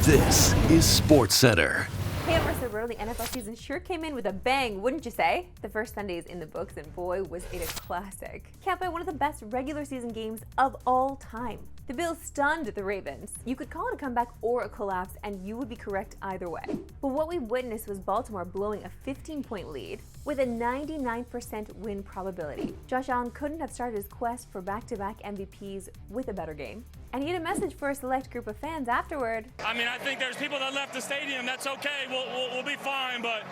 This is Sportscentre. Hey, Marissa, the NFL season sure came in with a bang, wouldn't you say? The first Sunday is in the books, and boy, was it a classic. Capped by one of the best regular season games of all time. The Bills stunned the Ravens. You could call it a comeback or a collapse, and you would be correct either way. But what we witnessed was Baltimore blowing a 15-point lead with a 99% win probability. Josh Allen couldn't have started his quest for back-to-back MVPs with a better game. And he had a message for a select group of fans afterward. I think there's people that left the stadium. That's okay. We'll be fine, but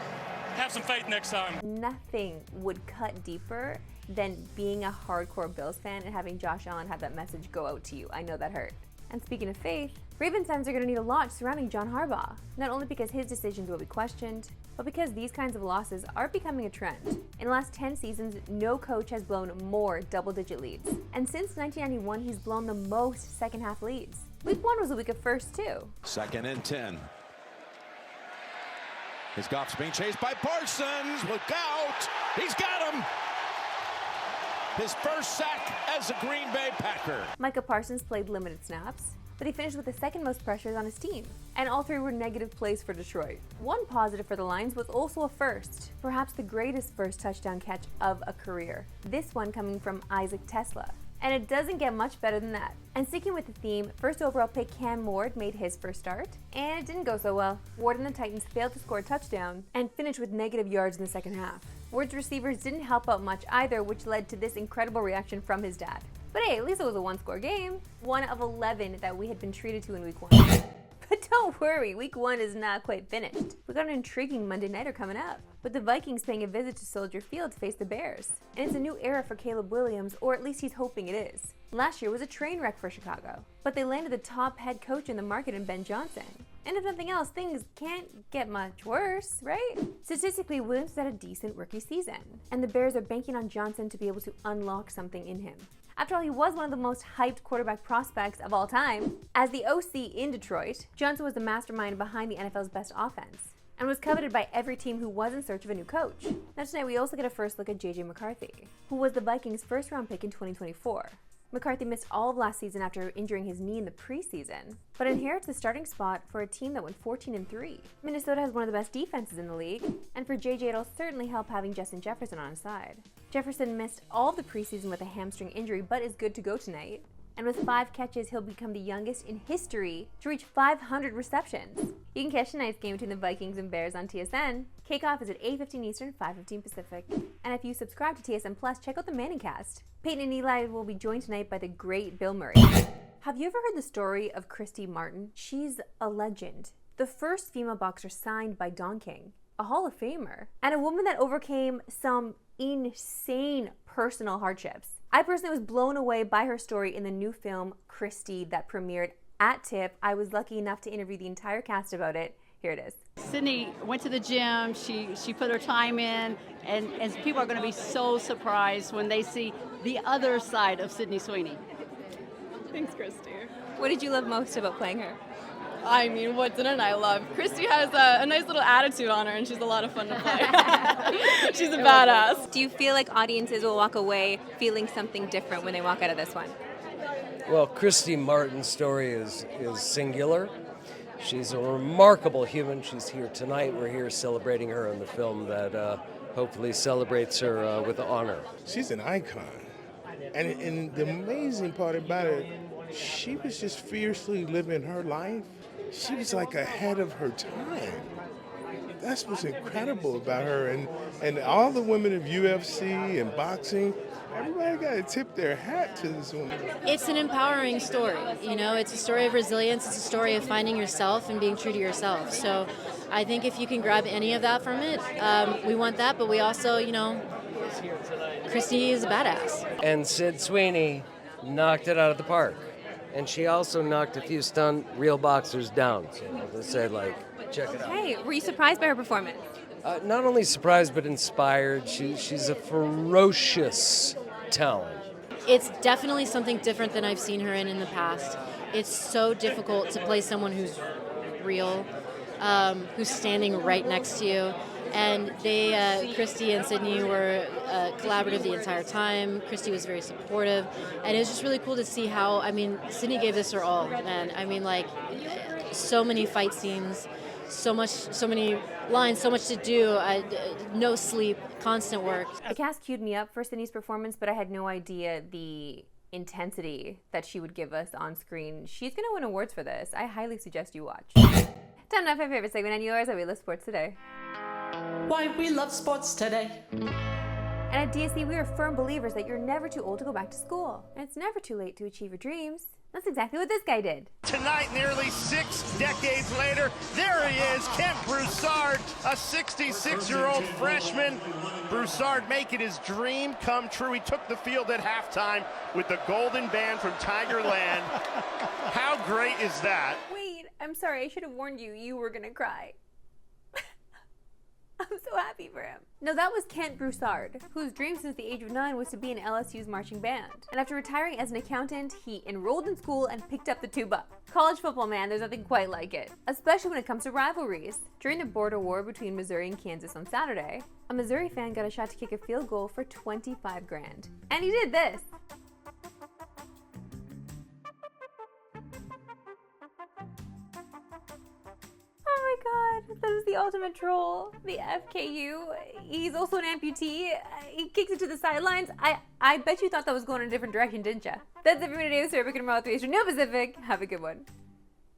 have some faith next time. Nothing would cut deeper than being a hardcore Bills fan and having Josh Allen have that message go out to you. I know that hurt. And speaking of faith, Ravens fans are going to need a lot surrounding John Harbaugh, not only because his decisions will be questioned, but because these kinds of losses are becoming a trend. In the last 10 seasons, no coach has blown more double-digit leads. And since 1991, he's blown the most second-half leads. Week 1 was a week of firsts, too. 2nd and 10. His Goff's being chased by Parsons. Look out! He's got him! His first sack as a Green Bay Packer. Micah Parsons played limited snaps, but he finished with the second most pressures on his team. And all 3 were negative plays for Detroit. One positive for the Lions was also a first, perhaps the greatest first touchdown catch of a career. This one coming from Isaac Tesla. And it doesn't get much better than that. And sticking with the theme, first overall pick Cam Ward made his first start, and it didn't go so well. Ward and the Titans failed to score a touchdown and finished with negative yards in the second half. Ward's receivers didn't help out much either, which led to this incredible reaction from his dad. But hey, at least it was a one-score game, one of 11 that we had been treated to in week 1. But don't worry, week 1 is not quite finished. We got an intriguing Monday nighter coming up, with the Vikings paying a visit to Soldier Field to face the Bears. And it's a new era for Caleb Williams, or at least he's hoping it is. Last year was a train wreck for Chicago, but they landed the top head coach in the market in Ben Johnson. And if nothing else, things can't get much worse, right? Statistically, Williams had a decent rookie season, and the Bears are banking on Johnson to be able to unlock something in him. After all, he was one of the most hyped quarterback prospects of all time. As the OC in Detroit, Johnson was the mastermind behind the NFL's best offense, and was coveted by every team who was in search of a new coach. Now tonight, we also get a first look at J.J. McCarthy, who was the Vikings' first-round pick in 2024. McCarthy missed all of last season after injuring his knee in the preseason, but inherits the starting spot for a team that went 14-3. Minnesota has one of the best defenses in the league, and for JJ it'll certainly help having Justin Jefferson on his side. Jefferson missed all of the preseason with a hamstring injury, but is good to go tonight. And with 5 catches, he'll become the youngest in history to reach 500 receptions. You can catch tonight's game between the Vikings and Bears on TSN. Kickoff is at 8:15 Eastern, 5:15 Pacific. And if you subscribe to TSN Plus, check out the Manning Cast. Peyton and Eli will be joined tonight by the great Bill Murray. Have you ever heard the story of Christy Martin? She's a legend. The first female boxer signed by Don King, a Hall of Famer, and a woman that overcame some insane personal hardships. I personally was blown away by her story in the new film, Christy, that premiered at Tiff. I was lucky enough to interview the entire cast about it. Here it is. Sydney went to the gym, she put her time in, and people are going to be so surprised when they see the other side of Sydney Sweeney. Thanks, Christy. What did you love most about playing her? I mean, what didn't I love? Christy has a nice little attitude on her, and she's a lot of fun to play. She's a badass. Do you feel like audiences will walk away feeling something different when they walk out of this one? Well, Christy Martin's story is singular. She's a remarkable human. She's here tonight. We're here celebrating her in the film that hopefully celebrates her with honor. She's an icon. And the amazing part about it, she was just fiercely living her life. She was like ahead of her time. That's what's incredible about her. And all the women of UFC and boxing, everybody got to tip their hat to this woman. It's an empowering story. You know, it's a story of resilience. It's a story of finding yourself and being true to yourself. So I think if you can grab any of that from it, we want that. But we also, you know, Christy is a badass. And Sid Sweeney knocked it out of the park. And she also knocked a few stunned real boxers down. So as I said, check it out. Hey, were you surprised by her performance? Not only surprised, but inspired. She's a ferocious talent. It's definitely something different than I've seen her in the past. It's so difficult to play someone who's real, who's standing right next to you. And Christy and Sydney were collaborative the entire time. Christy was very supportive. And it was just really cool to see how, Sydney gave this her all, man. so many fight scenes, so many lines, so much to do, no sleep, constant work. The cast queued me up for Sydney's performance, but I had no idea the intensity that she would give us on screen. She's gonna win awards for this. I highly suggest you watch. Time now for my favorite segment and yours, We Love Sports Today. Why we love sports today. And at DSC, we are firm believers that you're never too old to go back to school. And it's never too late to achieve your dreams. That's exactly what this guy did. Tonight, nearly 6 decades later, there he is, Kent Broussard, a 66-year-old freshman. Broussard making his dream come true. He took the field at halftime with the golden band from Tigerland. How great is that? Wait, I'm sorry, I should have warned you. You were gonna cry. I'm so happy for him. No, that was Kent Broussard, whose dream since the age of 9 was to be in LSU's marching band. And after retiring as an accountant, he enrolled in school and picked up the tuba. College football, man, there's nothing quite like it, especially when it comes to rivalries. During the border war between Missouri and Kansas on Saturday, a Missouri fan got a shot to kick a field goal for 25 grand. And he did this. Oh my god, that is the ultimate troll. The FKU. He's also an amputee. He kicks it to the sidelines. I bet you thought that was going in a different direction, didn't ya? That's it for me today. This is Rebecca tomorrow, 3 Eastern, no Pacific. Have a good one.